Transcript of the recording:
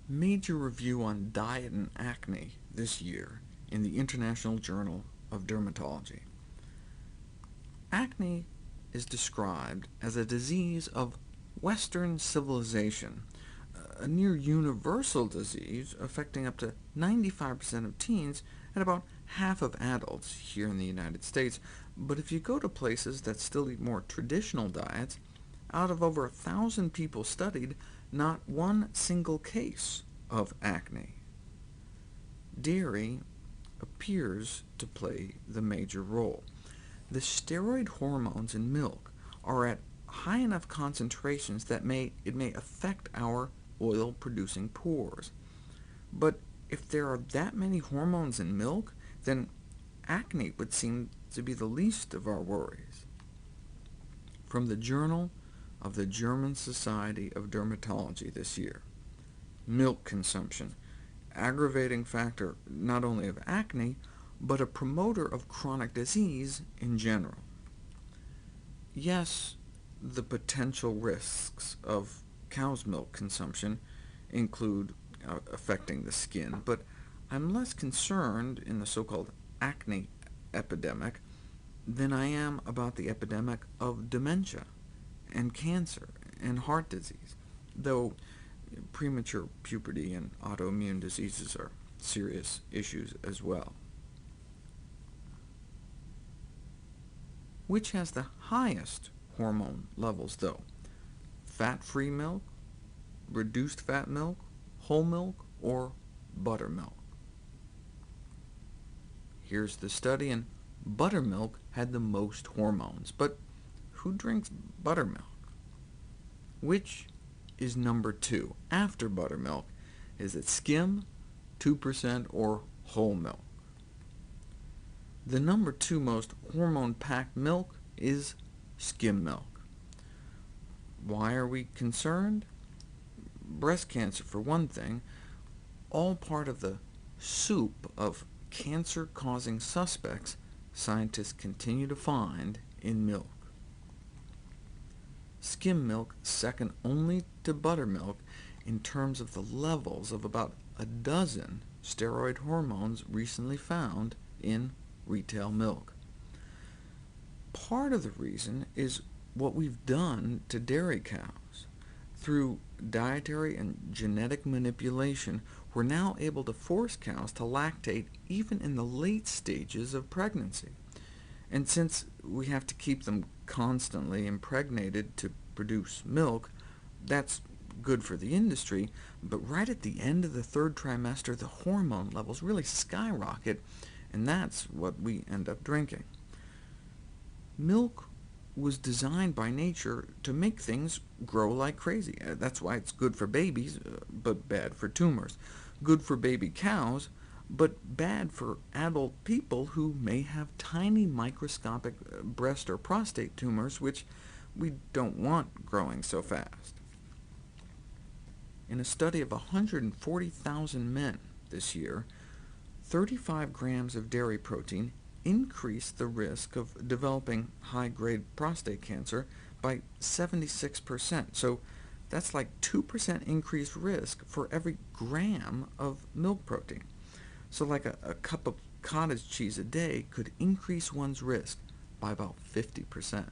Major review on diet and acne this year in the International Journal of Dermatology. Acne is described as a disease of Western civilization, a near universal disease affecting up to 95% of teens and about half of adults here in the United States. But if you go to places that still eat more traditional diets, out of over 1,000 people studied, not one single case of acne. Dairy appears to play the major role. The steroid hormones in milk are at high enough concentrations that it may affect our oil-producing pores. But if there are that many hormones in milk, then acne would seem to be the least of our worries. From the Journal of the German Society of Dermatology this year, milk consumption, aggravating factor not only of acne, but a promoter of chronic disease in general. Yes, the potential risks of cow's milk consumption include affecting the skin, but I'm less concerned in the so-called acne epidemic than I am about the epidemic of dementia, and cancer, and heart disease, though premature puberty and autoimmune diseases are serious issues as well. Which has the highest hormone levels, though? Fat-free milk, reduced fat milk, whole milk, or buttermilk? Here's the study, and buttermilk had the most hormones. But who drinks buttermilk? Which is number 2 after buttermilk? Is it skim, 2%, or whole milk? The number 2 most hormone-packed milk is skim milk. Why are we concerned? Breast cancer, for one thing, all part of the soup of cancer-causing suspects scientists continue to find in milk. Skim milk second only to buttermilk in terms of the levels of about a dozen steroid hormones recently found in retail milk. Part of the reason is what we've done to dairy cows. Through dietary and genetic manipulation, we're now able to force cows to lactate even in the late stages of pregnancy. And since we have to keep them constantly impregnated to produce milk, that's good for the industry, but right at the end of the 3rd trimester, the hormone levels really skyrocket, and that's what we end up drinking. Milk was designed by nature to make things grow like crazy. That's why it's good for babies, but bad for tumors. Good for baby cows, but bad for adult people who may have tiny microscopic breast or prostate tumors, which we don't want growing so fast. In a study of 140,000 men this year, 35 grams of dairy protein increased the risk of developing high-grade prostate cancer by 76%. So that's like 2% increased risk for every gram of milk protein. So like a cup of cottage cheese a day could increase one's risk by about 50%.